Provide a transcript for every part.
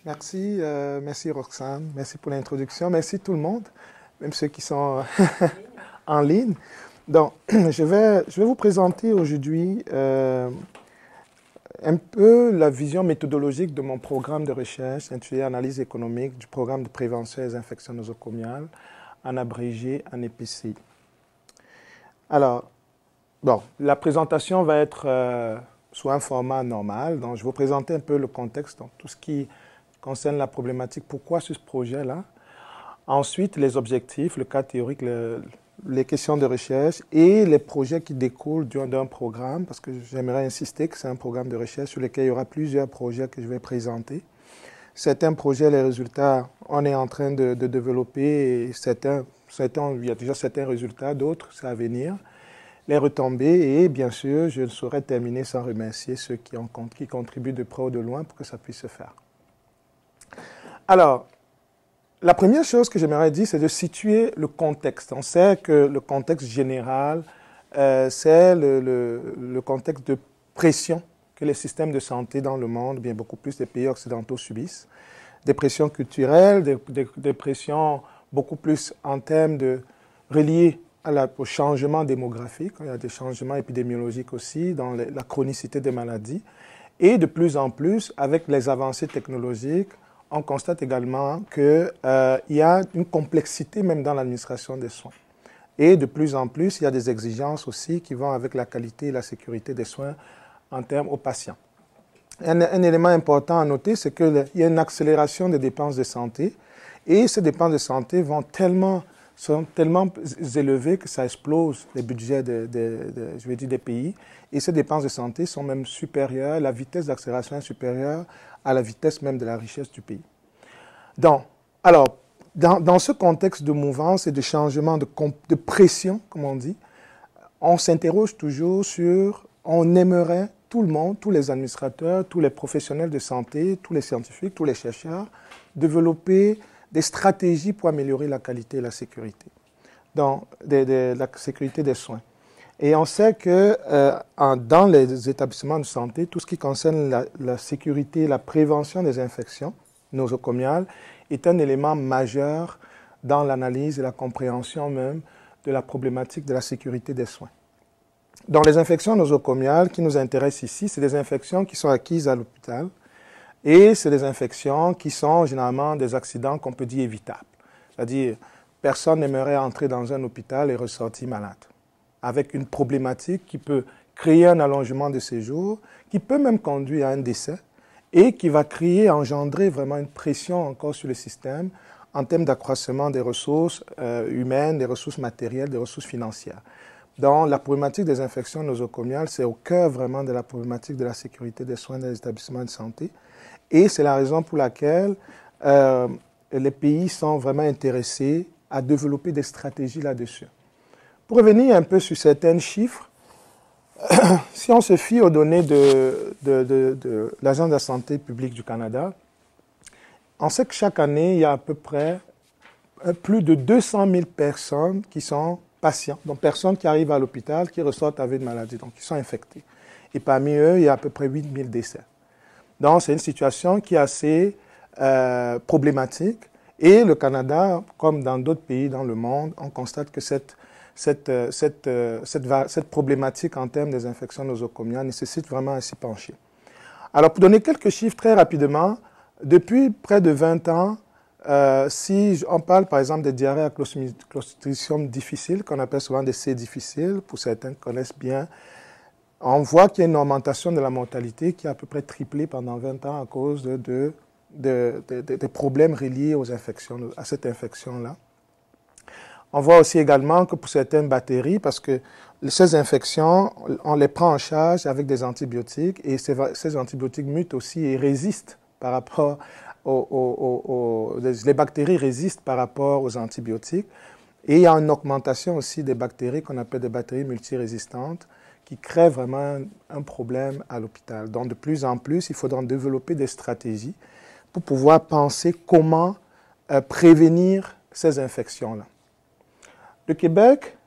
Merci, merci Roxane, merci pour l'introduction, merci tout le monde, même ceux qui sont en ligne. Donc, je vais vous présenter aujourd'hui un peu la vision méthodologique de mon programme de recherche intitulé Analyse économique du programme de prévention des infections nosocomiales, en abrégé en EPCI. Alors, bon, la présentation va être sous un format normal, donc je vais vous présenter un peu le contexte, donc tout ce qui concerne la problématique, pourquoi ce projet-là. Ensuite, les objectifs, le cas théorique, les questions de recherche et les projets qui découlent d'un programme, parce que j'aimerais insister que c'est un programme de recherche sur lequel il y aura plusieurs projets que je vais présenter. Certains projets, les résultats, on est en train de développer, et il y a déjà certains résultats, d'autres, c'est à venir. Les retombées, et bien sûr, je ne saurais terminer sans remercier ceux qui contribuent de près ou de loin pour que ça puisse se faire. Alors, la première chose que j'aimerais dire, c'est de situer le contexte. On sait que le contexte général, c'est le contexte de pression que les systèmes de santé dans le monde, bien beaucoup plus les pays occidentaux subissent. Des pressions culturelles, des pressions beaucoup plus en termes de reliées au changement démographique. Il y a des changements épidémiologiques aussi dans la chronicité des maladies. Et de plus en plus, avec les avancées technologiques, on constate également qu'il y a une complexité même dans l'administration des soins. Et de plus en plus, il y a des exigences aussi qui vont avec la qualité et la sécurité des soins en termes aux patients. Un élément important à noter, c'est qu'il y a une accélération des dépenses de santé et ces dépenses de santé sont tellement élevées que ça explose les budgets des pays. Et ces dépenses de santé sont même supérieures, la vitesse d'accélération est supérieure à la vitesse même de la richesse du pays. Donc, alors, dans ce contexte de mouvance et de changement, de pression, comme on dit, on s'interroge toujours sur, on aimerait, tout le monde, tous les administrateurs, tous les professionnels de santé, tous les scientifiques, tous les chercheurs, développer des stratégies pour améliorer la qualité et la sécurité, la sécurité des soins. Et on sait que dans les établissements de santé, tout ce qui concerne la sécurité et la prévention des infections nosocomiales est un élément majeur dans l'analyse et la compréhension même de la problématique de la sécurité des soins. Donc les infections nosocomiales qui nous intéressent ici, c'est des infections qui sont acquises à l'hôpital et c'est des infections qui sont généralement des accidents qu'on peut dire évitables. C'est-à-dire, personne n'aimerait entrer dans un hôpital et ressortir malade, avec une problématique qui peut créer un allongement de séjour, qui peut même conduire à un décès et qui va engendrer vraiment une pression encore sur le système en termes d'accroissement des ressources humaines, des ressources matérielles, des ressources financières. Donc, la problématique des infections nosocomiales, c'est au cœur vraiment de la problématique de la sécurité des soins des établissements de santé. Et c'est la raison pour laquelle les pays sont vraiment intéressés à développer des stratégies là-dessus. Pour revenir un peu sur certains chiffres, si on se fie aux données de l'Agence de la santé publique du Canada, on sait que chaque année, il y a à peu près plus de 200 000 personnes qui sont patients, donc personnes qui arrivent à l'hôpital, qui ressortent avec une maladie, donc qui sont infectées. Et parmi eux, il y a à peu près 8 000 décès. Donc c'est une situation qui est assez problématique. Et le Canada, comme dans d'autres pays dans le monde, on constate que cette problématique en termes des infections nosocomiales nécessite vraiment à s'y pencher. Alors, pour donner quelques chiffres très rapidement, depuis près de 20 ans, si on parle par exemple des diarrhées à Clostridium difficiles, qu'on appelle souvent des C difficiles, pour certains qui connaissent bien, on voit qu'il y a une augmentation de la mortalité qui a à peu près triplé pendant 20 ans à cause des problèmes reliés aux infections, à cette infection-là. On voit aussi également que pour certaines bactéries, parce que ces infections, on les prend en charge avec des antibiotiques et ces antibiotiques mutent aussi et résistent par rapport les bactéries résistent par rapport aux antibiotiques. Et il y a une augmentation aussi des bactéries qu'on appelle des bactéries multirésistantes qui créent vraiment un problème à l'hôpital. Donc de plus en plus, il faudra développer des stratégies pour pouvoir penser comment prévenir ces infections-là. Le Québec,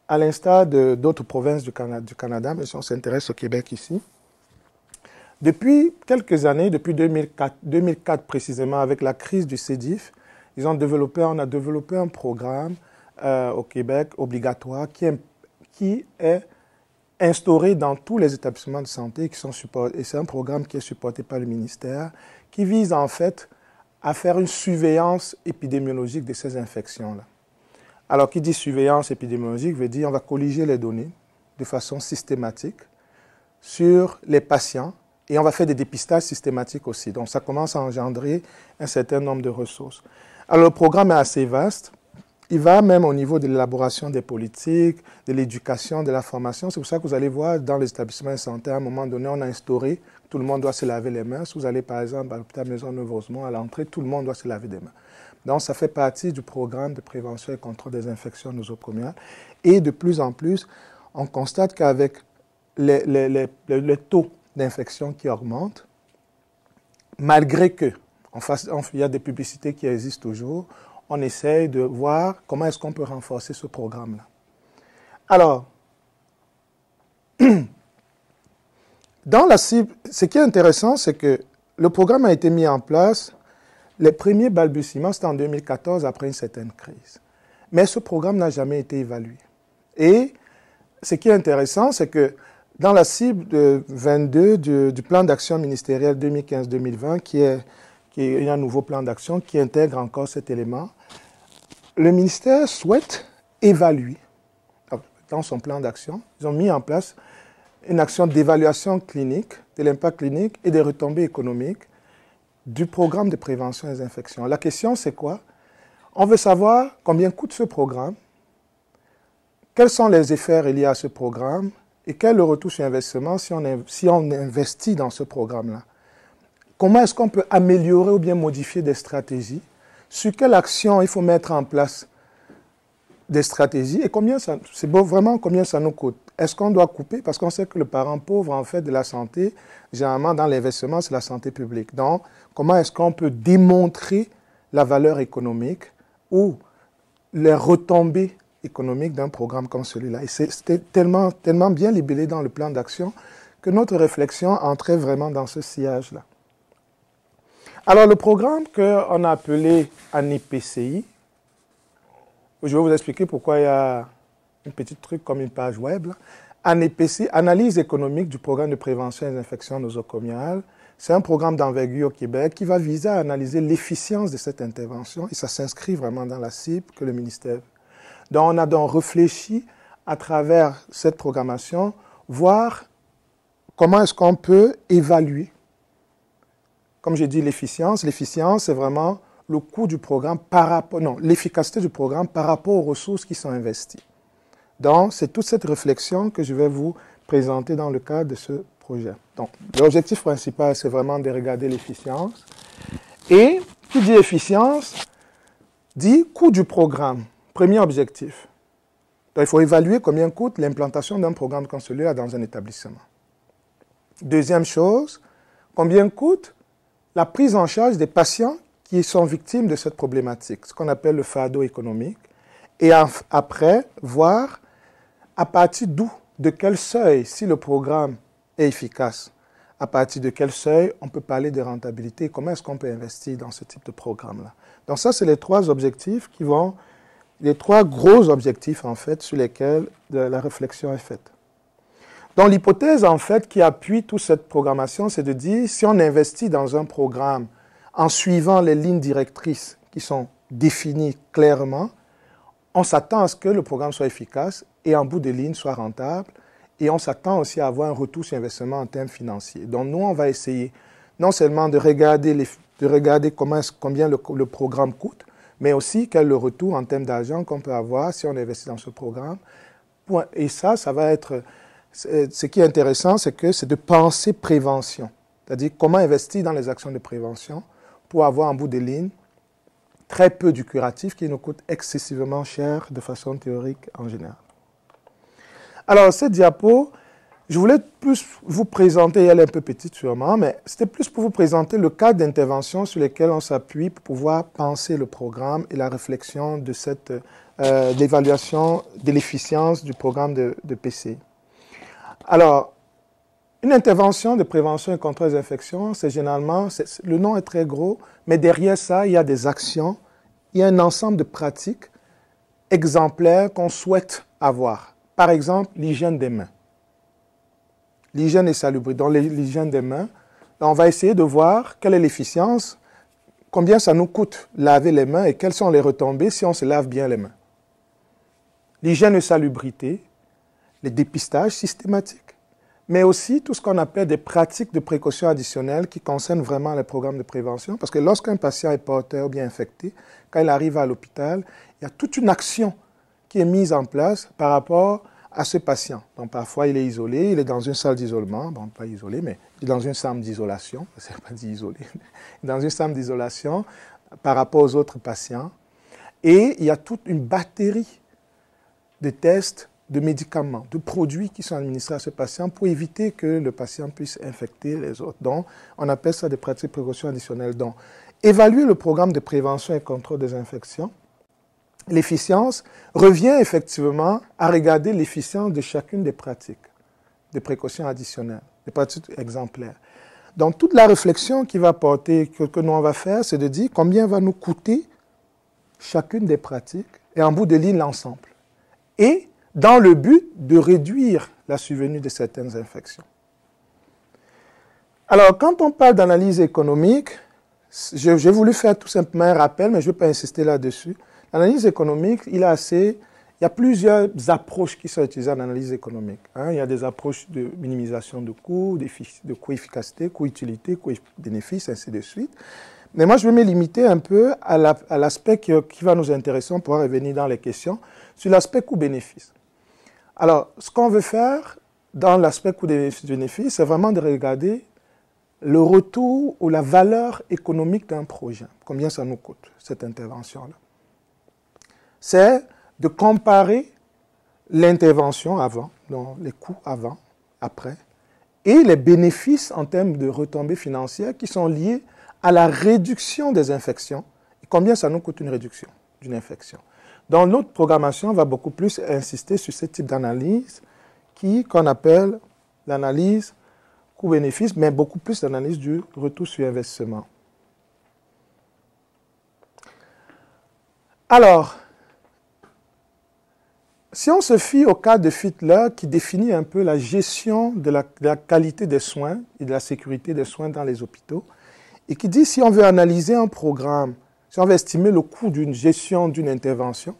à l'instar d'autres provinces du Canada, mais si on s'intéresse au Québec ici, Depuis quelques années, depuis 2004 précisément, avec la crise du CEDIF, on a développé un programme au Québec obligatoire qui est instauré dans tous les établissements de santé qui sont supportés. Et c'est un programme qui est supporté par le ministère, qui vise en fait à faire une surveillance épidémiologique de ces infections-là. Alors, qui dit surveillance épidémiologique veut dire on va colliger les données de façon systématique sur les patients et on va faire des dépistages systématiques aussi. Donc, ça commence à engendrer un certain nombre de ressources. Alors, le programme est assez vaste. Il va même au niveau de l'élaboration des politiques, de l'éducation, de la formation. C'est pour ça que vous allez voir dans les établissements de santé, à un moment donné, on a instauré, tout le monde doit se laver les mains. Si vous allez par exemple à l'hôpital Maisonneuve-Rosemont, à l'entrée, tout le monde doit se laver les mains. Donc, ça fait partie du programme de prévention et contrôle des infections nosocomiales. Et de plus en plus, on constate qu'avec les taux d'infection qui augmentent, malgré que il y a des publicités qui existent toujours, on essaye de voir comment est-ce qu'on peut renforcer ce programme-là. Alors, dans la cible, ce qui est intéressant, c'est que le programme a été mis en place, les premiers balbutiements, c'était en 2014, après une certaine crise. Mais ce programme n'a jamais été évalué. Et ce qui est intéressant, c'est que dans la cible de 22 du plan d'action ministériel 2015-2020, qui est un nouveau plan d'action qui intègre encore cet élément, le ministère souhaite évaluer, dans son plan d'action, ils ont mis en place une action d'évaluation clinique, de l'impact clinique et des retombées économiques du programme de prévention des infections. La question, c'est quoi? On veut savoir combien coûte ce programme, quels sont les effets reliés à ce programme et quel est le retour sur investissement si on investit dans ce programme-là. Comment est-ce qu'on peut améliorer ou bien modifier des stratégies? Sur quelle action il faut mettre en place des stratégies? Et c'est vraiment combien ça nous coûte? Est-ce qu'on doit couper? Parce qu'on sait que le parent pauvre, en fait, de la santé, généralement, dans l'investissement, c'est la santé publique. Donc, comment est-ce qu'on peut démontrer la valeur économique ou les retombées économiques d'un programme comme celui-là? Et c'était tellement bien libellé dans le plan d'action que notre réflexion entrait vraiment dans ce sillage-là. Alors, le programme qu'on a appelé ANIPCI, je vais vous expliquer pourquoi il y a un petit truc comme une page web. ANIPCI, Analyse économique du programme de prévention des infections nosocomiales. C'est un programme d'envergure au Québec qui va viser à analyser l'efficience de cette intervention et ça s'inscrit vraiment dans la cible que le ministère. Donc, on a donc réfléchi à travers cette programmation, voir comment est-ce qu'on peut évaluer. Comme j'ai dit, l'efficience. L'efficience, c'est vraiment le coût du programme l'efficacité du programme par rapport aux ressources qui sont investies. Donc, c'est toute cette réflexion que je vais vous présenter dans le cadre de ce projet. Donc, l'objectif principal, c'est vraiment de regarder l'efficience. Et qui dit efficience, dit coût du programme. Premier objectif. Donc, il faut évaluer combien coûte l'implantation d'un programme comme celui-là dans un établissement. Deuxième chose, combien coûte la prise en charge des patients qui sont victimes de cette problématique, ce qu'on appelle le fardeau économique. Et après, voir à partir d'où, de quel seuil, si le programme est efficace, à partir de quel seuil on peut parler de rentabilité, comment est-ce qu'on peut investir dans ce type de programme-là. Donc ça, c'est les trois objectifs les trois gros objectifs, en fait, sur lesquels la réflexion est faite. Donc l'hypothèse, en fait, qui appuie toute cette programmation, c'est de dire, si on investit dans un programme en suivant les lignes directrices qui sont définies clairement, on s'attend à ce que le programme soit efficace et en bout de ligne soit rentable. Et on s'attend aussi à avoir un retour sur investissement en termes financiers. Donc nous, on va essayer non seulement de regarder combien le programme coûte, mais aussi quel est le retour en termes d'argent qu'on peut avoir si on investit dans ce programme. Et ça va être... Ce qui est intéressant, c'est de penser prévention. C'est-à-dire comment investir dans les actions de prévention pour avoir en bout de ligne très peu du curatif qui nous coûte excessivement cher de façon théorique en général. Alors, cette diapo, je voulais plus vous présenter, elle est un peu petite sûrement, mais c'était plus pour vous présenter le cadre d'intervention sur lequel on s'appuie pour pouvoir penser le programme et la réflexion de l'évaluation de l'efficience du programme de PCI. Alors, Une intervention de prévention et contrôle des infections, c'est généralement, le nom est très gros, mais derrière ça, il y a des actions, il y a un ensemble de pratiques exemplaires qu'on souhaite avoir. Par exemple, l'hygiène des mains. L'hygiène et salubrité. Dans l'hygiène des mains, on va essayer de voir quelle est l'efficience, combien ça nous coûte laver les mains et quelles sont les retombées si on se lave bien les mains. L'hygiène et salubrité, les dépistages systématiques, mais aussi tout ce qu'on appelle des pratiques de précaution additionnelles qui concernent vraiment les programmes de prévention. Parce que lorsqu'un patient est porteur ou bien infecté, quand il arrive à l'hôpital, il y a toute une action qui est mise en place par rapport à ce patient. Donc parfois, il est isolé, il est dans une salle d'isolement, bon, pas isolé, mais il est dans une chambre d'isolation, c'est pas dit isolé, dans une chambre d'isolation par rapport aux autres patients. Et il y a toute une batterie de tests, de médicaments, de produits qui sont administrés à ce patient pour éviter que le patient puisse infecter les autres. Donc, on appelle ça des pratiques de précaution additionnelles. Donc, évaluer le programme de prévention et contrôle des infections, l'efficience revient effectivement à regarder l'efficience de chacune des pratiques de précaution additionnelles, des pratiques exemplaires. Donc, toute la réflexion qui va porter, que nous on va faire, c'est de dire combien va nous coûter chacune des pratiques et en bout de ligne l'ensemble. Et dans le but de réduire la survenue de certaines infections. Alors, quand on parle d'analyse économique, j'ai voulu faire tout simplement un rappel, mais je ne vais pas insister là-dessus. L'analyse économique, il y a plusieurs approches qui sont utilisées en analyse économique. Il y a des approches de minimisation de coûts, de coût-efficacité, coût-utilité, coût-bénéfice, ainsi de suite. Mais moi, je vais me limiter un peu à l'aspect qui va nous intéresser, on pourra revenir dans les questions, sur l'aspect coût-bénéfice. Alors, ce qu'on veut faire dans l'aspect coût-bénéfice, c'est vraiment de regarder le retour ou la valeur économique d'un projet. Combien ça nous coûte, cette intervention-là. C'est de comparer l'intervention avant, donc les coûts avant, après, et les bénéfices en termes de retombées financières qui sont liés à la réduction des infections. Et combien ça nous coûte une réduction d'une infection. Dans notre programmation, on va beaucoup plus insister sur ce type d'analyse qu'on appelle l'analyse coût-bénéfice, mais beaucoup plus l'analyse du retour sur investissement. Alors, si on se fie au cas de Fiedler qui définit un peu la gestion de la qualité des soins et de la sécurité des soins dans les hôpitaux, et qui dit si on veut analyser un programme, si on veut estimer le coût d'une gestion d'une intervention,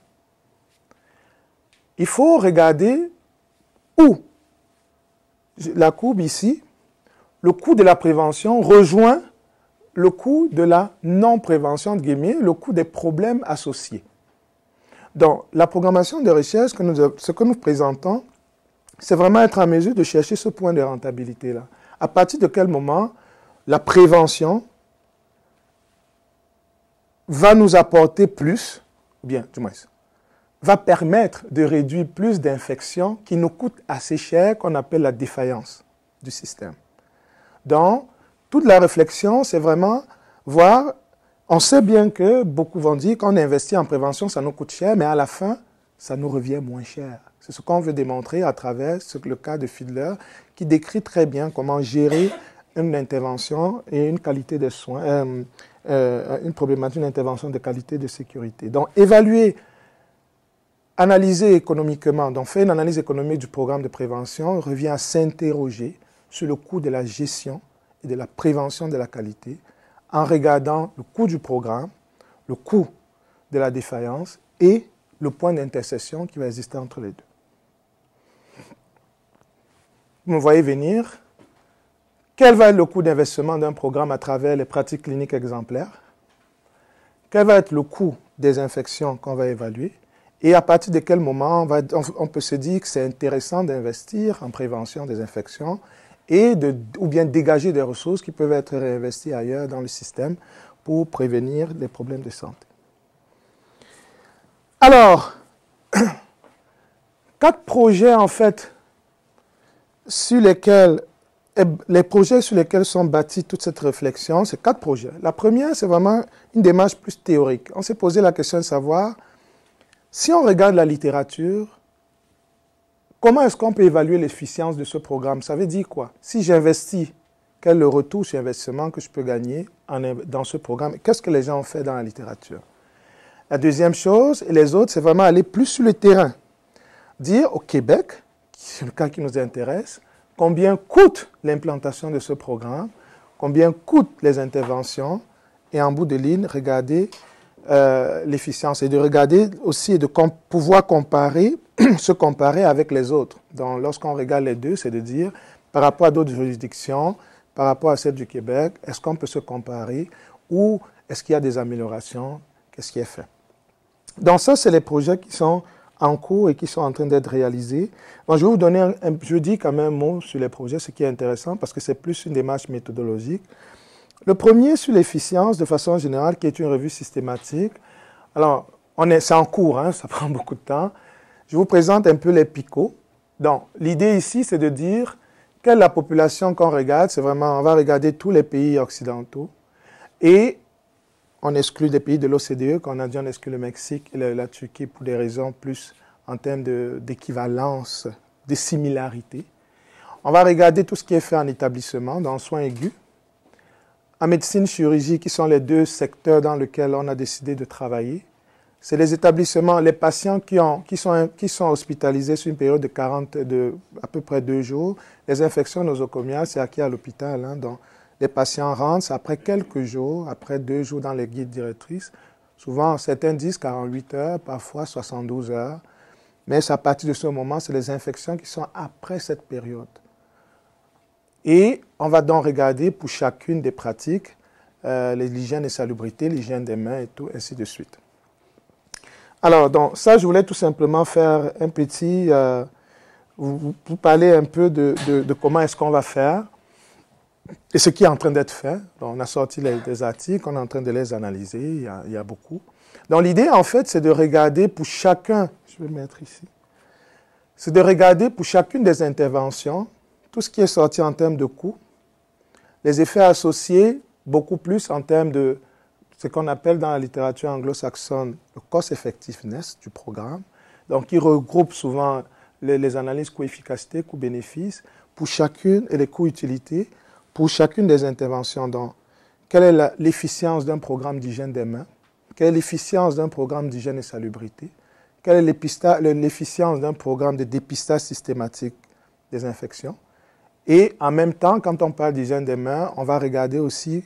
il faut regarder où la courbe ici, le coût de la prévention rejoint le coût de la non-prévention, le coût des problèmes associés. Donc, la programmation de recherche, ce que nous présentons, c'est vraiment être en mesure de chercher ce point de rentabilité-là. À partir de quel moment la prévention va nous apporter plus, ou bien, du moins, va permettre de réduire plus d'infections qui nous coûtent assez cher, qu'on appelle la défaillance du système. Donc, toute la réflexion, c'est vraiment voir, on sait bien que beaucoup vont dire qu'on investit en prévention, ça nous coûte cher, mais à la fin, ça nous revient moins cher. C'est ce qu'on veut démontrer à travers le cas de Fiedler, qui décrit très bien comment gérer une intervention et une qualité de soins, une problématique, une intervention de qualité de sécurité. Donc, évaluer, analyser économiquement, donc faire une analyse économique du programme de prévention revient à s'interroger sur le coût de la gestion et de la prévention de la qualité en regardant le coût du programme, le coût de la défaillance et le point d'intersection qui va exister entre les deux. Vous me voyez venir. Quel va être le coût d'investissement d'un programme à travers les pratiques cliniques exemplaires? Quel va être le coût des infections qu'on va évaluer? Et à partir de quel moment on peut se dire que c'est intéressant d'investir en prévention des infections ou bien dégager des ressources qui peuvent être réinvesties ailleurs dans le système pour prévenir les problèmes de santé. Alors, 4 projets en fait sur lesquels les projets sur lesquels sont bâtis toute cette réflexion, c'est 4 projets. La première, c'est vraiment une démarche plus théorique. On s'est posé la question de savoir, si on regarde la littérature, comment est-ce qu'on peut évaluer l'efficience de ce programme? Ça veut dire quoi? Si j'investis, quel est le retour sur investissement que je peux gagner dans ce programme? Qu'est-ce que les gens ont fait dans la littérature? La deuxième chose, et les autres, c'est vraiment aller plus sur le terrain. Dire au Québec, c'est le cas qui nous intéresse, combien coûte l'implantation de ce programme, combien coûtent les interventions, et en bout de ligne, regarder l'efficience et de regarder aussi et de pouvoir comparer, se comparer avec les autres. Donc, lorsqu'on regarde les deux, c'est de dire, par rapport à d'autres juridictions, par rapport à celle du Québec, est-ce qu'on peut se comparer ou est-ce qu'il y a des améliorations? Qu'est-ce qui est fait? Donc, ça, c'est les projets qui sont en cours et qui sont en train d'être réalisés. Donc, je vais vous donner, je dis quand même un mot sur les projets, ce qui est intéressant parce que c'est plus une démarche méthodologique. Le premier sur l'efficience, de façon générale, qui est une revue systématique. Alors, c'est en cours, hein, ça prend beaucoup de temps. Je vous présente un peu les picots. Donc, l'idée ici, c'est de dire quelle est la population qu'on regarde. C'est vraiment, on va regarder tous les pays occidentaux. Et on exclut des pays de l'OCDE, qu'on a dit on exclut le Mexique et la Turquie pour des raisons plus en termes d'équivalence, de similarité. On va regarder tout ce qui est fait en établissement, dans soins aigus. En médecine, chirurgie, qui sont les deux secteurs dans lesquels on a décidé de travailler. C'est les établissements, les patients qui sont hospitalisés sur une période de à peu près 2 jours. Les infections nosocomiales, c'est acquis à l'hôpital. Hein, donc, les patients rentrent après quelques jours, après 2 jours dans les guides directrices. Souvent, certains disent 48 heures, parfois 72 heures. Mais c'est à partir de ce moment, c'est les infections qui sont après cette période. Et on va donc regarder pour chacune des pratiques l'hygiène et salubrité, l'hygiène des mains et tout, ainsi de suite. Alors, donc, ça, je voulais tout simplement faire un petit... vous parler un peu de comment est-ce qu'on va faire et ce qui est en train d'être fait. Donc, on a sorti des articles, on est en train de les analyser, il y a beaucoup. Donc, l'idée, en fait, c'est de regarder pour chacun... Je vais mettre ici. C'est de regarder pour chacune des interventions tout ce qui est sorti en termes de coûts, les effets associés, beaucoup plus en termes de ce qu'on appelle dans la littérature anglo-saxonne le cost effectiveness du programme, donc qui regroupe souvent les analyses coût-efficacité, coût-bénéfice, pour chacune, et les coûts-utilité, pour chacune des interventions. Donc, quelle est l'efficience d'un programme d'hygiène des mains? Quelle est l'efficience d'un programme d'hygiène et salubrité? Quelle est l'efficience d'un programme de dépistage systématique des infections? Et en même temps, quand on parle d'hygiène des mains, on va regarder aussi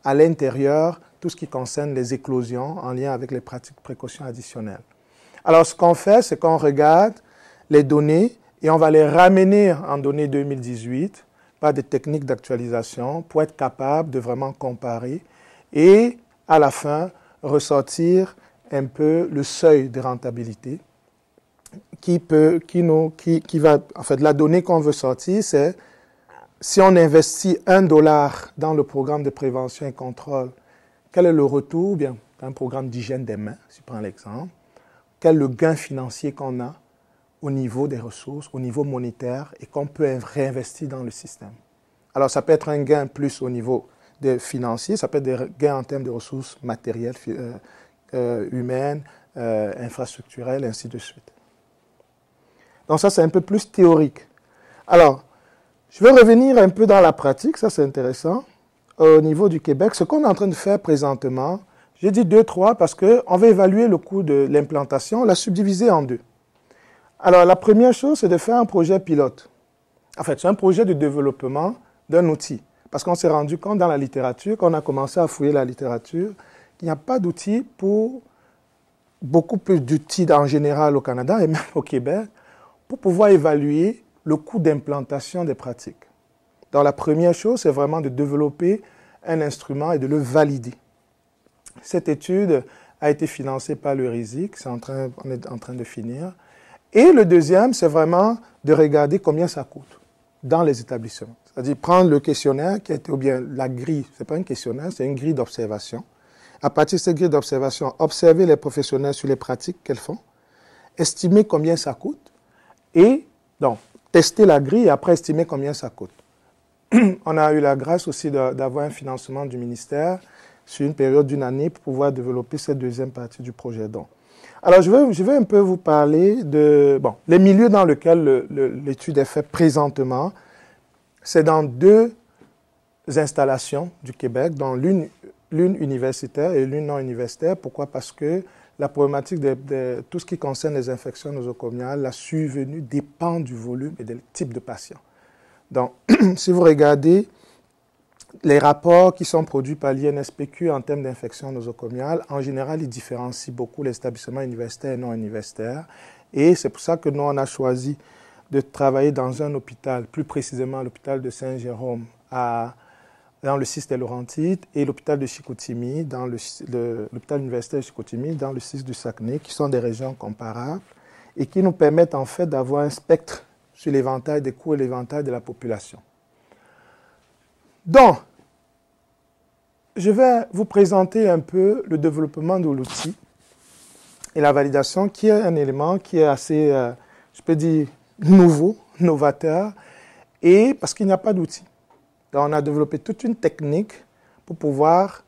à l'intérieur tout ce qui concerne les éclosions en lien avec les pratiques précautions additionnelles. Alors, ce qu'on fait, c'est qu'on regarde les données et on va les ramener en données 2018 par des techniques d'actualisation pour être capable de vraiment comparer et à la fin ressortir un peu le seuil de rentabilité qui va, en fait, la donnée qu'on veut sortir, c'est si on investit $1 dans le programme de prévention et contrôle, quel est le retour bien d'un programme d'hygiène des mains, si je prends l'exemple, quel est le gain financier qu'on a au niveau des ressources, au niveau monétaire et qu'on peut réinvestir dans le système. Alors, ça peut être un gain plus au niveau des financiers, ça peut être des gains en termes de ressources matérielles, humaines, infrastructurelles, ainsi de suite. Donc ça, c'est un peu plus théorique. Alors, je vais revenir un peu dans la pratique, ça c'est intéressant. Au niveau du Québec, ce qu'on est en train de faire présentement, j'ai dit 2, 3 parce qu'on va évaluer le coût de l'implantation, on l'a subdivisé en 2. Alors, la première chose, c'est de faire un projet pilote. En fait, c'est un projet de développement d'un outil. Parce qu'on s'est rendu compte dans la littérature, quand on a commencé à fouiller la littérature, qu'il n'y a pas d'outils pour, beaucoup plus d'outils en général au Canada et même au Québec, pour pouvoir évaluer le coût d'implantation des pratiques. Donc, la première chose, c'est vraiment de développer un instrument et de le valider. Cette étude a été financée par le RISIC, on est en train de finir. Et le deuxième, c'est vraiment de regarder combien ça coûte dans les établissements. C'est-à-dire prendre le questionnaire qui a été, ou bien la grille, ce n'est pas un questionnaire, c'est une grille d'observation. À partir de cette grille d'observation, observer les professionnels sur les pratiques qu'elles font, estimer combien ça coûte, et donc tester la grille et après estimer combien ça coûte. On a eu la grâce aussi d'avoir un financement du ministère sur une période d'1 année pour pouvoir développer cette deuxième partie du projet. Donc, Alors, je vais un peu vous parler de les milieux dans lesquels l'étude est faite présentement. C'est dans deux installations du Québec, dont l'une universitaire et l'une non universitaire. Pourquoi? Parce que la problématique de tout ce qui concerne les infections nosocomiales, la survenue dépend du volume et du type de patient. Donc, si vous regardez les rapports qui sont produits par l'INSPQ en termes d'infections nosocomiales, en général, ils différencient beaucoup les établissements universitaires et non universitaires. Et c'est pour ça que nous, on a choisi de travailler dans un hôpital, plus précisément l'hôpital de Saint-Jérôme, dans le CIS des Laurentides, et l'hôpital de Chicoutimi, dans l'hôpital universitaire de Chicoutimi, dans le CIS du Saguenay, qui sont des régions comparables et qui nous permettent en fait d'avoir un spectre sur l'éventail des coûts et l'éventail de la population. Donc, je vais vous présenter un peu le développement de l'outil et la validation, qui est un élément qui est assez, je peux dire, nouveau, novateur, et parce qu'il n'y a pas d'outil. Donc, on a développé toute une technique pour pouvoir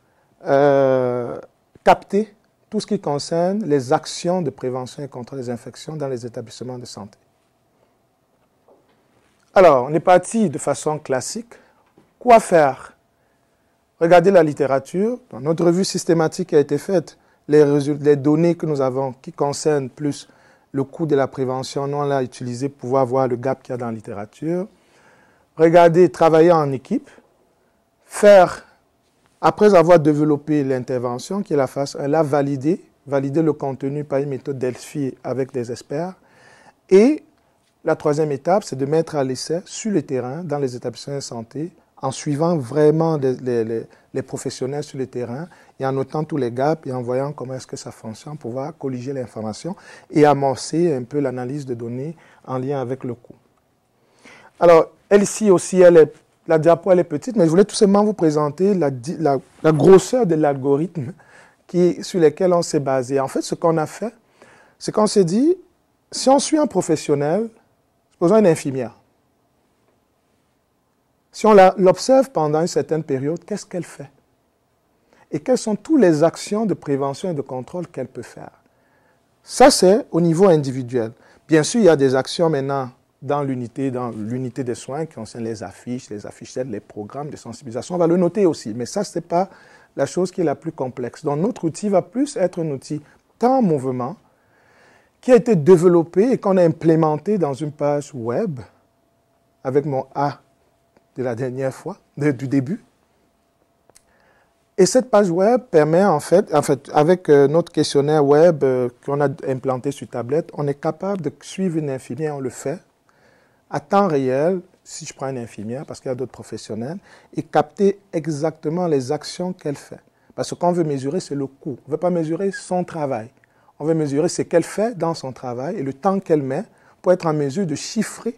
capter tout ce qui concerne les actions de prévention et contre les infections dans les établissements de santé. Alors, on est parti de façon classique. Quoi faire? Regardez la littérature. Dans notre revue systématique qui a été faite, les données que nous avons qui concernent plus le coût de la prévention, nous on l'a utilisé pour pouvoir voir le gap qu'il y a dans la littérature. Regardez, travailler en équipe, faire, après avoir développé l'intervention, qui est la phase 1, valider le contenu par une méthode Delphi avec des experts. Et la troisième étape, c'est de mettre à l'essai sur le terrain, dans les établissements de santé, en suivant vraiment les professionnels sur le terrain et en notant tous les gaps et en voyant comment est-ce que ça fonctionne pour pouvoir colliger l'information et amorcer un peu l'analyse de données en lien avec le coût. Alors, elle ici aussi, la diapo elle est petite, mais je voulais tout simplement vous présenter la grosseur de l'algorithme sur lequel on s'est basé. En fait, ce qu'on a fait, c'est qu'on s'est dit, si on suit un professionnel, supposons une infirmière, si on l'observe pendant une certaine période, qu'est-ce qu'elle fait? Et quelles sont toutes les actions de prévention et de contrôle qu'elle peut faire? Ça, c'est au niveau individuel. Bien sûr, il y a des actions maintenant dans l'unité des soins qui concernent les affiches, les affichettes, les programmes de sensibilisation. On va le noter aussi, mais ça, ce n'est pas la chose qui est la plus complexe. Donc, notre outil va plus être un outil temps mouvement qui a été développé et qu'on a implémenté dans une page web avec mon A de la dernière fois, du début. Et cette page web permet en fait avec notre questionnaire web qu'on a implanté sur tablette, on est capable de suivre une infirmière, on le fait, à temps réel, si je prends une infirmière, parce qu'il y a d'autres professionnels, et capter exactement les actions qu'elle fait. Parce que ce qu'on veut mesurer, c'est le coût. On ne veut pas mesurer son travail. On veut mesurer ce qu'elle fait dans son travail et le temps qu'elle met pour être en mesure de chiffrer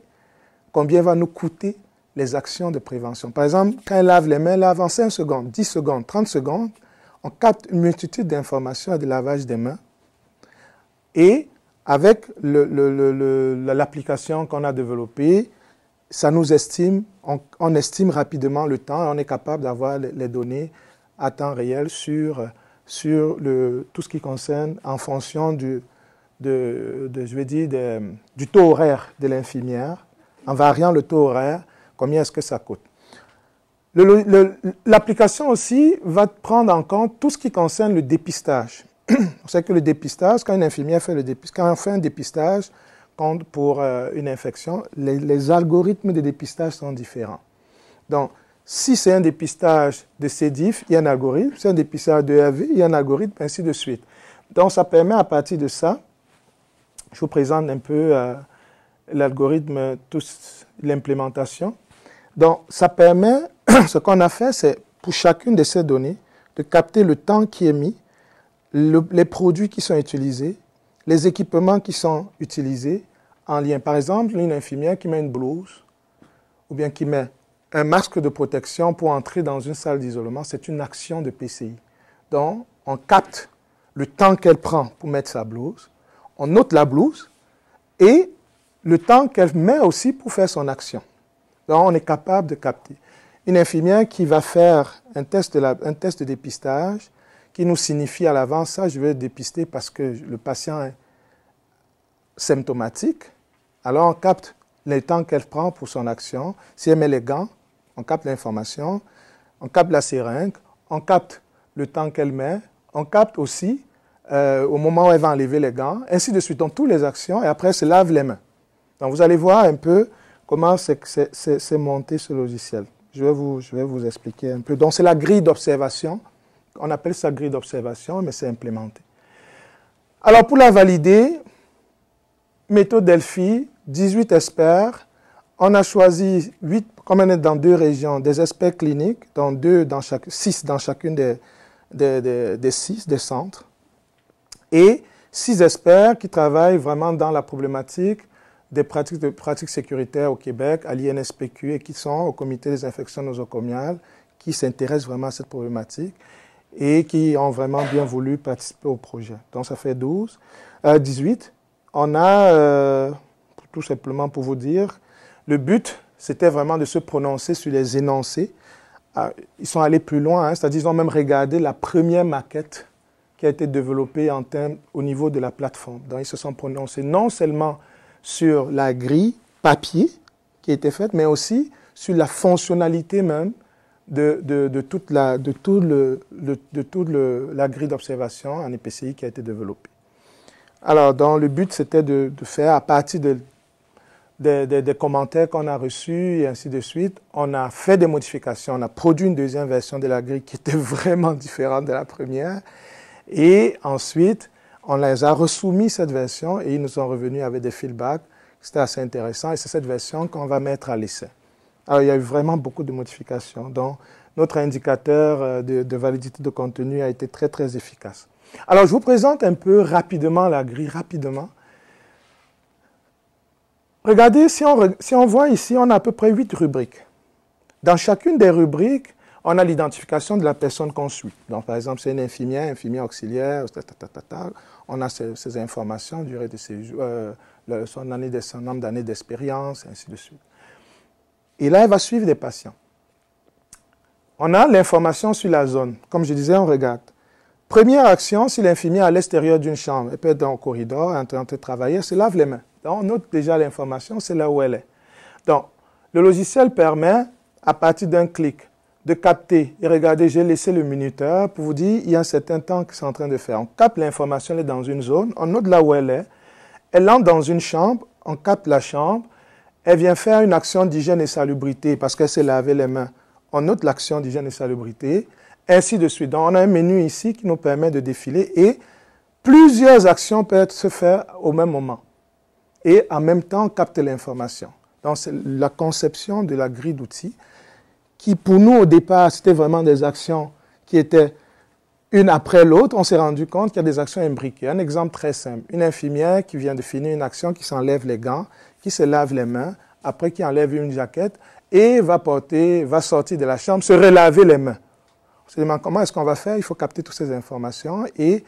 combien va nous coûter les actions de prévention. Par exemple, quand elle lave les mains, elle lave en 5 secondes, 10 secondes, 30 secondes, on capte une multitude d'informations à du lavage des mains. Et avec l'application qu'on a développée, ça nous estime, on estime rapidement le temps et on est capable d'avoir les données à temps réel sur tout ce qui concerne en fonction du taux horaire de l'infirmière, en variant le taux horaire, combien est-ce que ça coûte. L'application aussi va prendre en compte tout ce qui concerne le dépistage. On sait que le dépistage, quand une infirmière fait quand on fait un dépistage pour une infection, les algorithmes de dépistage sont différents. Donc, si c'est un dépistage de C. diff, il y a un algorithme. Si c'est un dépistage de ERV, il y a un algorithme, ainsi de suite. Donc, ça permet à partir de ça, je vous présente un peu l'algorithme, l'implémentation. Donc, ça permet, ce qu'on a fait, c'est pour chacune de ces données, de capter le temps qui est mis, les produits qui sont utilisés, les équipements qui sont utilisés en lien. Par exemple, une infirmière qui met une blouse ou bien qui met un masque de protection pour entrer dans une salle d'isolement, c'est une action de PCI. Donc, on capte le temps qu'elle prend pour mettre sa blouse, on note la blouse et le temps qu'elle met aussi pour faire son action. Donc, on est capable de capter. Une infirmière qui va faire un test de dépistage, qui nous signifie à l'avance, ça je vais dépister parce que le patient est symptomatique. Alors on capte le temps qu'elle prend pour son action. Si elle met les gants, on capte l'information. On capte la seringue, on capte le temps qu'elle met, on capte aussi au moment où elle va enlever les gants, ainsi de suite. Donc, toutes les actions, et après, elle se lave les mains. Donc, vous allez voir un peu comment c'est monté ce logiciel. Je vais vous expliquer un peu. Donc, c'est la grille d'observation. On appelle ça grille d'observation, mais c'est implémenté. Alors, pour la valider, méthode Delphi, 18 experts. On a choisi 8, comme on est dans 2 régions, des experts cliniques, dont 6 dans chacune des 6 des centres, et 6 experts qui travaillent vraiment dans la problématique des pratiques sécuritaires au Québec, à l'INSPQ, et qui sont au comité des infections nosocomiales, qui s'intéressent vraiment à cette problématique et qui ont vraiment bien voulu participer au projet. Donc ça fait 18. On a, tout simplement pour vous dire, le but, c'était vraiment de se prononcer sur les énoncés. Ils sont allés plus loin, c'est-à-dire qu'ils ont même regardé la première maquette qui a été développée au niveau de la plateforme. Donc, ils se sont prononcés non seulement sur la grille papier qui a été faite, mais aussi sur la fonctionnalité même de toute la grille d'observation en EPCI qui a été développée. Alors, donc, le but, c'était de faire, à partir des commentaires qu'on a reçus et ainsi de suite, on a fait des modifications, on a produit une deuxième version de la grille qui était vraiment différente de la première, et ensuite, on les a resoumis cette version et ils nous sont revenus avec des feedbacks. C'était assez intéressant et c'est cette version qu'on va mettre à l'essai. Alors, il y a eu vraiment beaucoup de modifications, donc notre indicateur de validité de contenu a été très, très efficace. Alors, je vous présente un peu rapidement la grille, rapidement. Regardez, si on voit ici, on a à peu près 8 rubriques. Dans chacune des rubriques, on a l'identification de la personne qu'on suit. Donc, par exemple, c'est une infirmière auxiliaire, on a ces informations, durée de séjour, son nombre d'années d'expérience, et ainsi de suite. Et là, elle va suivre des patients. On a l'information sur la zone. Comme je disais, on regarde. Première action, si l'infirmière est à l'extérieur d'une chambre, elle peut être dans le corridor, en train de travailler, elle se lave les mains. Donc, on note déjà l'information, c'est là où elle est. Donc, le logiciel permet, à partir d'un clic, de capter. Et regardez, j'ai laissé le minuteur pour vous dire, il y a un certain temps que c'est en train de faire. On capte l'information, elle est dans une zone, on note là où elle est. Elle entre dans une chambre, on capte la chambre. Elle vient faire une action d'hygiène et salubrité parce qu'elle s'est lavé les mains. On note l'action d'hygiène et salubrité, ainsi de suite. Donc, on a un menu ici qui nous permet de défiler et plusieurs actions peuvent se faire au même moment. Et en même temps, capter l'information. Donc, c'est la conception de la grille d'outils qui, pour nous, au départ, c'était vraiment des actions qui étaient une après l'autre. On s'est rendu compte qu'il y a des actions imbriquées. Un exemple très simple. Une infirmière qui vient de finir une action, qui s'enlève les gants, qui se lave les mains, après qui enlève une jaquette et va sortir de la chambre, se relaver les mains. On se demande comment est-ce qu'on va faire? Il faut capter toutes ces informations et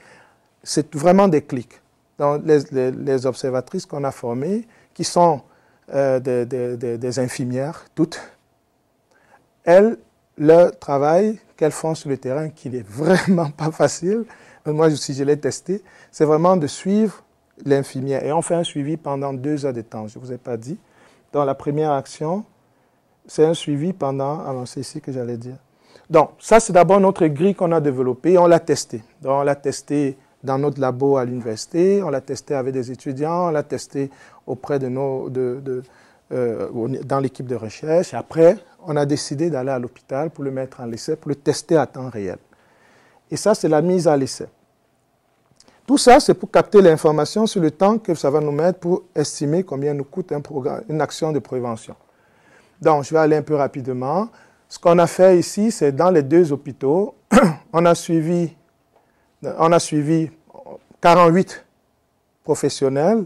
c'est vraiment des clics. Donc, les observatrices qu'on a formées, qui sont des infirmières, toutes, elles, leur travail qu'elles font sur le terrain, qui n'est vraiment pas facile, moi, si je l'ai testé, c'est vraiment de suivre l'infirmière. Et on fait un suivi pendant 2 heures de temps, je ne vous ai pas dit. Dans la première action, c'est un suivi pendant, alors c'est ici que j'allais dire. Donc, ça, c'est d'abord notre grille qu'on a développée et on l'a testée. Donc, on l'a testée dans notre labo à l'université, on l'a testé avec des étudiants, on l'a testé auprès dans l'équipe de recherche. Et après, on a décidé d'aller à l'hôpital pour le mettre en essai, pour le tester à temps réel. Et ça, c'est la mise à l'essai. Tout ça, c'est pour capter l'information sur le temps que ça va nous mettre pour estimer combien nous coûte une action de prévention. Donc, je vais aller un peu rapidement. Ce qu'on a fait ici, c'est dans les 2 hôpitaux, on a suivi 48 professionnels,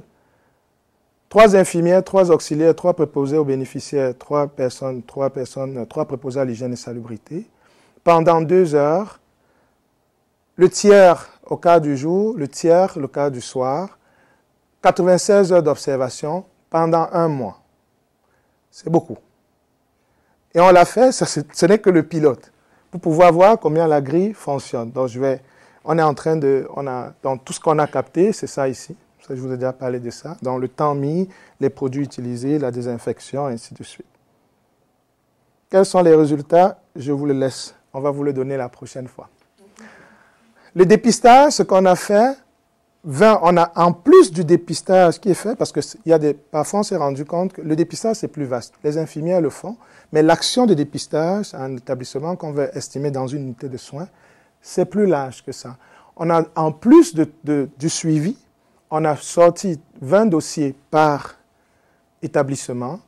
3 infirmières, 3 auxiliaires, 3 préposés aux bénéficiaires, 3 préposés à l'hygiène et salubrité. Pendant 2 heures, le tiers au quart du jour, le tiers le quart du soir, 96 heures d'observation pendant 1 mois. C'est beaucoup. Et on l'a fait, ce n'est que le pilote, pour pouvoir voir combien la grille fonctionne. Donc, je vais on est en train de, dans tout ce qu'on a capté, c'est ça ici. Ça, je vous ai déjà parlé de ça. Dans le temps mis, les produits utilisés, la désinfection, et ainsi de suite. Quels sont les résultats? Je vous le laisse. On va vous le donner la prochaine fois. Le dépistage, ce qu'on a fait, on a en plus du dépistage qui est fait, parce que parfois on s'est rendu compte que le dépistage c'est plus vaste. Les infirmières le font, mais l'action de dépistage, c'est un établissement qu'on veut estimer dans une unité de soins, c'est plus large que ça. On a en plus du suivi, on a sorti 20 dossiers par établissement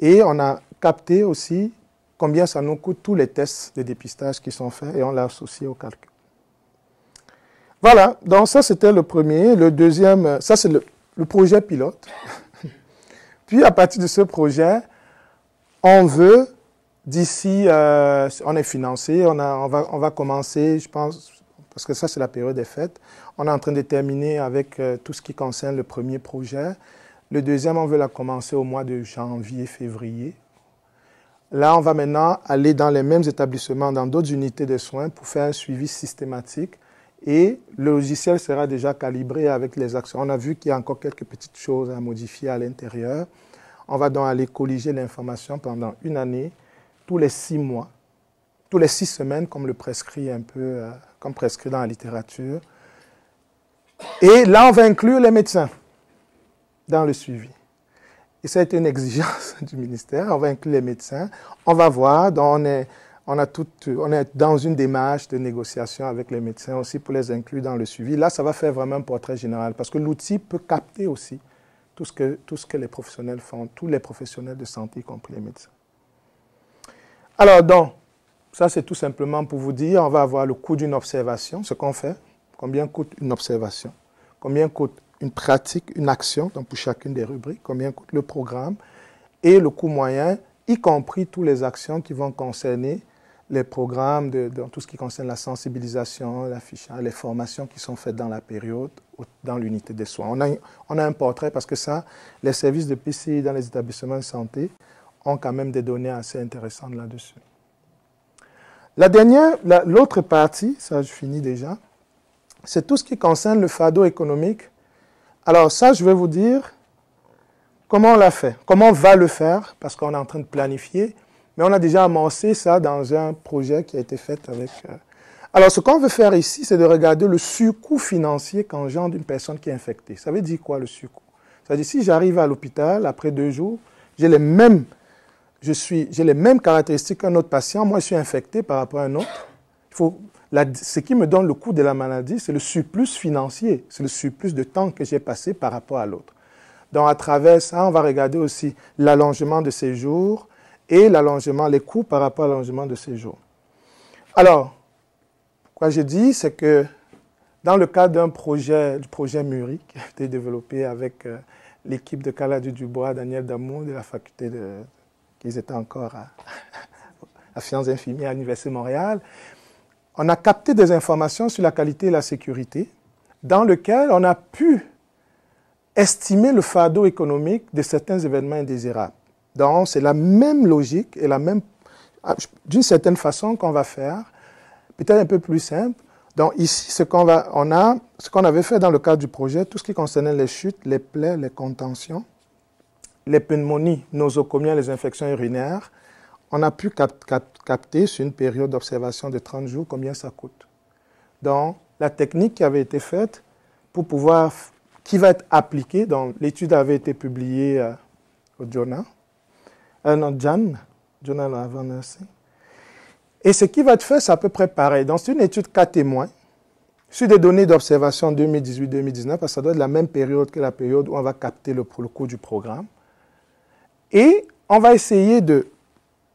et on a capté aussi combien ça nous coûte tous les tests de dépistage qui sont faits et on l'a associé au calcul. Voilà, donc ça c'était le premier. Le deuxième, ça c'est le projet pilote. Puis à partir de ce projet, on veut, d'ici, on est financé, on va commencer, je pense, parce que ça c'est la période des fêtes, on est en train de terminer avec tout ce qui concerne le premier projet. Le deuxième, on veut la commencer au mois de janvier, février. Là, on va maintenant aller dans les mêmes établissements, dans d'autres unités de soins pour faire un suivi systématique. Et le logiciel sera déjà calibré avec les actions. On a vu qu'il y a encore quelques petites choses à modifier à l'intérieur. On va donc aller colliger l'information pendant une année, tous les 6 mois, tous les 6 semaines, comme le prescrit un peu, comme prescrit dans la littérature. Et là, on va inclure les médecins dans le suivi. Et ça a été une exigence du ministère. On va inclure les médecins. On va voir, donc on est dans une démarche de négociation avec les médecins aussi pour les inclure dans le suivi. Là, ça va faire vraiment un portrait général parce que l'outil peut capter aussi tout ce que les professionnels font, tous les professionnels de santé, y compris les médecins. Alors, donc, ça c'est tout simplement pour vous dire, on va avoir le coût d'une observation, ce qu'on fait, combien coûte une observation, combien coûte une pratique, une action, donc pour chacune des rubriques, combien coûte le programme, et le coût moyen, y compris toutes les actions qui vont concerner les programmes, dans tout ce qui concerne la sensibilisation, l'affichage, les formations qui sont faites dans la période, dans l'unité de soins. On a un portrait parce que ça, les services de PCI dans les établissements de santé ont quand même des données assez intéressantes là-dessus. L'autre partie, ça je finis déjà, c'est tout ce qui concerne le fardeau économique. Alors ça, je vais vous dire comment on l'a fait, comment on va le faire, parce qu'on est en train de planifier. Mais on a déjà amorcé ça dans un projet qui a été fait avec... Alors, ce qu'on veut faire ici, c'est de regarder le surcoût financier qu'engendre une personne qui est infectée. Ça veut dire quoi, le surcoût? Ça veut dire, si j'arrive à l'hôpital, après 2 jours, j'ai les mêmes caractéristiques qu'un autre patient. Moi, je suis infecté par rapport à un autre. Ce qui me donne le coût de la maladie, c'est le surplus financier. C'est le surplus de temps que j'ai passé par rapport à l'autre. Donc, à travers ça, on va regarder aussi l'allongement de séjour, et les coûts par rapport à l'allongement de séjour. Alors, quoi je dis, c'est que dans le cadre du projet MURI, qui a été développé avec l'équipe de Kaladu Dubois, Daniel Damour, de la faculté qui étaient encore à Sciences infirmières à l'Université de Montréal, on a capté des informations sur la qualité et la sécurité, dans lequel on a pu estimer le fardeau économique de certains événements indésirables. Donc, c'est la même logique et d'une certaine façon qu'on va faire, peut-être un peu plus simple. Donc, ici, ce qu'on avait fait dans le cadre du projet, tout ce qui concernait les chutes, les plaies, les contentions, les pneumonies nosocomiales, les infections urinaires, on a pu capter sur une période d'observation de 30 jours combien ça coûte. Donc, la technique qui avait été faite qui va être appliquée, donc l'étude avait été publiée au journal. Journal of Nursing. Et ce qui va être fait, c'est à peu près pareil. Donc, c'est une étude cas témoins sur des données d'observation 2018-2019, parce que ça doit être la même période que la période où on va capter le coût du programme. Et on va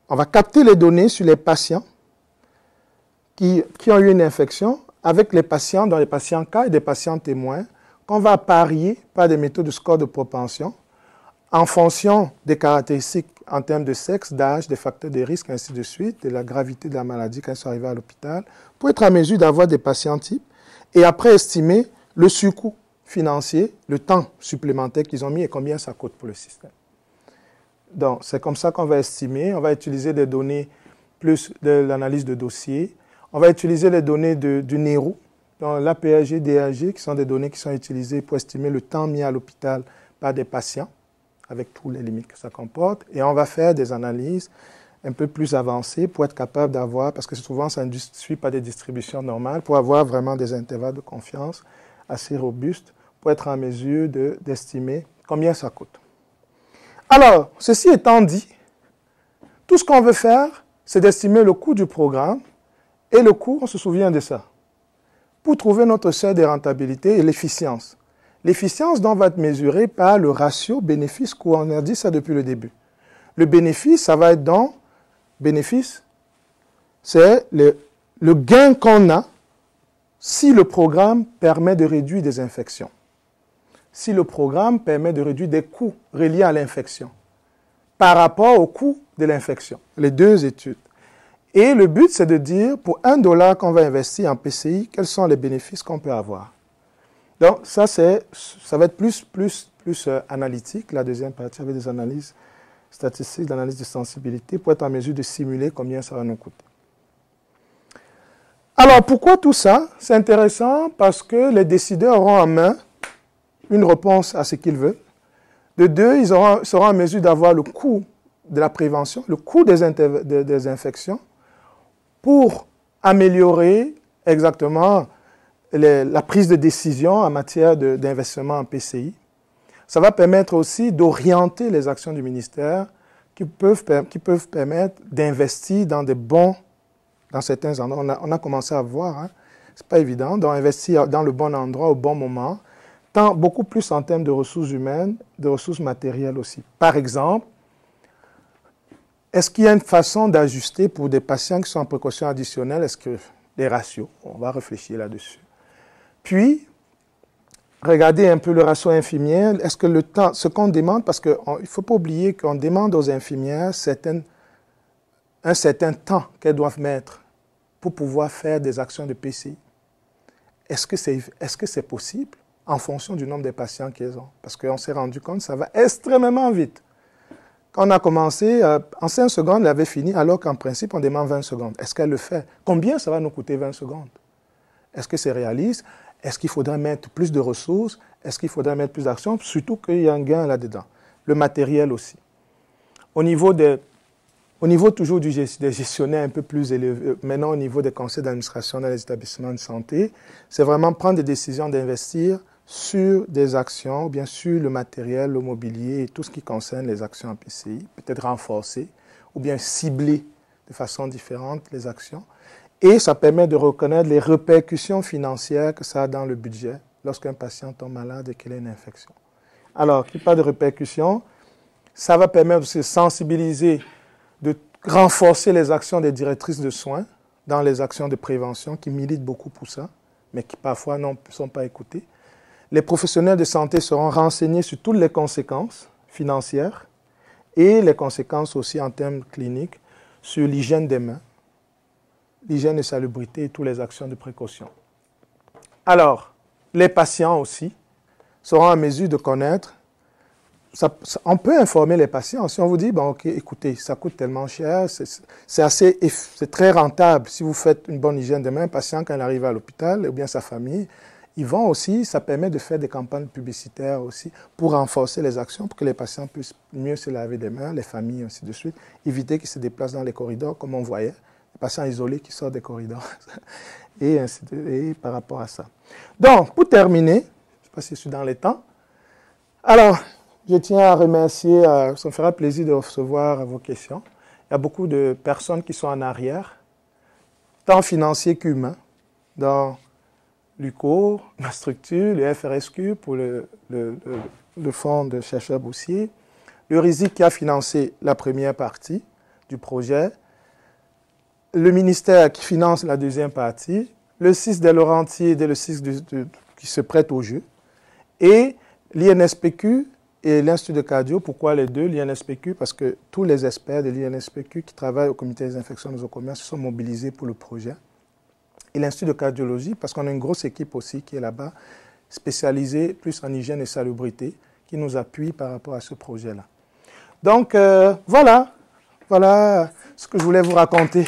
on va capter les données sur les patients qui ont eu une infection avec les patients, dans les patients cas et des patients témoins, qu'on va parier par des méthodes de score de propension en fonction des caractéristiques en termes de sexe, d'âge, des facteurs de risque, ainsi de suite, de la gravité de la maladie quand ils sont arrivés à l'hôpital, pour être en mesure d'avoir des patients types et après estimer le surcoût financier, le temps supplémentaire qu'ils ont mis et combien ça coûte pour le système. Donc, c'est comme ça qu'on va estimer. On va utiliser des données plus de l'analyse de dossier. On va utiliser les données du NERO Donc l'APAG, DAG, qui sont des données qui sont utilisées pour estimer le temps mis à l'hôpital par des patients, avec toutes les limites que ça comporte. Et on va faire des analyses un peu plus avancées pour être capable d'avoir, parce que souvent ça ne suit pas des distributions normales, pour avoir vraiment des intervalles de confiance assez robustes, pour être en mesure d'estimer combien ça coûte. Alors, ceci étant dit, tout ce qu'on veut faire, c'est d'estimer le coût du programme et le coût, on se souvient de ça, pour trouver notre seuil de rentabilité et l'efficience. L'efficience donc va être mesurée par le ratio bénéfice-coût. On a dit ça depuis le début. Le bénéfice, ça va être donc, bénéfice, c'est le gain qu'on a si le programme permet de réduire des infections. Si le programme permet de réduire des coûts reliés à l'infection par rapport au coût de l'infection. Les deux études. Et le but, c'est de dire, pour $1 qu'on va investir en PCI, quels sont les bénéfices qu'on peut avoir. Donc, ça va être plus analytique, la deuxième partie, avec des analyses statistiques, d'analyse de sensibilité, pour être en mesure de simuler combien ça va nous coûter. Alors, pourquoi tout ça? C'est intéressant parce que les décideurs auront en main une réponse à ce qu'ils veulent. De deux, ils seront en mesure d'avoir le coût de la prévention, le coût des infections, pour améliorer exactement la prise de décision en matière d'investissement en PCI. Ça va permettre aussi d'orienter les actions du ministère qui peuvent permettre d'investir dans certains endroits. On a commencé à voir, hein, c'est pas évident, d'investir dans le bon endroit au bon moment, beaucoup plus en termes de ressources humaines, de ressources matérielles aussi. Par exemple, est-ce qu'il y a une façon d'ajuster pour des patients qui sont en précaution additionnelle? Est-ce que les ratios? On va réfléchir là-dessus. Puis, regardez un peu le ratio infirmière. Est-ce que le temps, ce qu'on demande, parce qu'il ne faut pas oublier qu'on demande aux infirmières un certain temps qu'elles doivent mettre pour pouvoir faire des actions de PCI. Est-ce que c'est possible en fonction du nombre de patients qu'elles ont? Parce qu'on s'est rendu compte que ça va extrêmement vite. Quand on a commencé, en 5 secondes, elle avait fini, alors qu'en principe, on demande 20 secondes. Est-ce qu'elle le fait? Combien ça va nous coûter 20 secondes? Est-ce que c'est réaliste? Est-ce qu'il faudra mettre plus de ressources? Est-ce qu'il faudra mettre plus d'actions? Surtout qu'il y a un gain là-dedans. Le matériel aussi. Au niveau toujours des gestionnaires un peu plus élevés, maintenant au niveau des conseils d'administration dans les établissements de santé, c'est vraiment prendre des décisions d'investir sur des actions, ou bien sûr le matériel, le mobilier et tout ce qui concerne les actions en PCI, peut-être renforcer ou bien cibler de façon différente les actions. Et ça permet de reconnaître les répercussions financières que ça a dans le budget lorsqu'un patient tombe malade et qu'il a une infection. Alors, qui parle de répercussions, ça va permettre de sensibiliser, de renforcer les actions des directrices de soins dans les actions de prévention qui militent beaucoup pour ça, mais qui parfois ne sont pas écoutées. Les professionnels de santé seront renseignés sur toutes les conséquences financières et les conséquences aussi en termes cliniques sur l'hygiène des mains, l'hygiène et salubrité et toutes les actions de précaution. Alors, les patients aussi seront en mesure de connaître. On peut informer les patients. Si on vous dit, bon, ok, écoutez, ça coûte tellement cher, c'est très rentable. Si vous faites une bonne hygiène des mains, un patient, quand il arrive à l'hôpital, ou bien sa famille, ils vont aussi, ça permet de faire des campagnes publicitaires aussi pour renforcer les actions, pour que les patients puissent mieux se laver les mains, les familles, ainsi de suite, éviter qu'ils se déplacent dans les corridors, comme on voyait, les patients isolés qui sortent des corridors, et par rapport à ça. Donc, pour terminer, je ne sais pas si je suis dans les temps, alors, je tiens à remercier, ça me fera plaisir de recevoir vos questions. Il y a beaucoup de personnes qui sont en arrière, tant financiers qu'humains, dans l'UCO, ma structure, le FRSQ pour le fonds de chercheurs boursiers, le RISIC qui a financé la première partie du projet, le ministère qui finance la deuxième partie, le CIS des Laurentides et le CIS qui se prête au jeu, et l'INSPQ et l'Institut de cardio. Pourquoi les deux? L'INSPQ, parce que tous les experts de l'INSPQ qui travaillent au comité des infections nosocomiales se sont mobilisés pour le projet. Et l'Institut de cardiologie, parce qu'on a une grosse équipe aussi qui est là-bas, spécialisée plus en hygiène et salubrité, qui nous appuie par rapport à ce projet-là. Donc, voilà ce que je voulais vous raconter.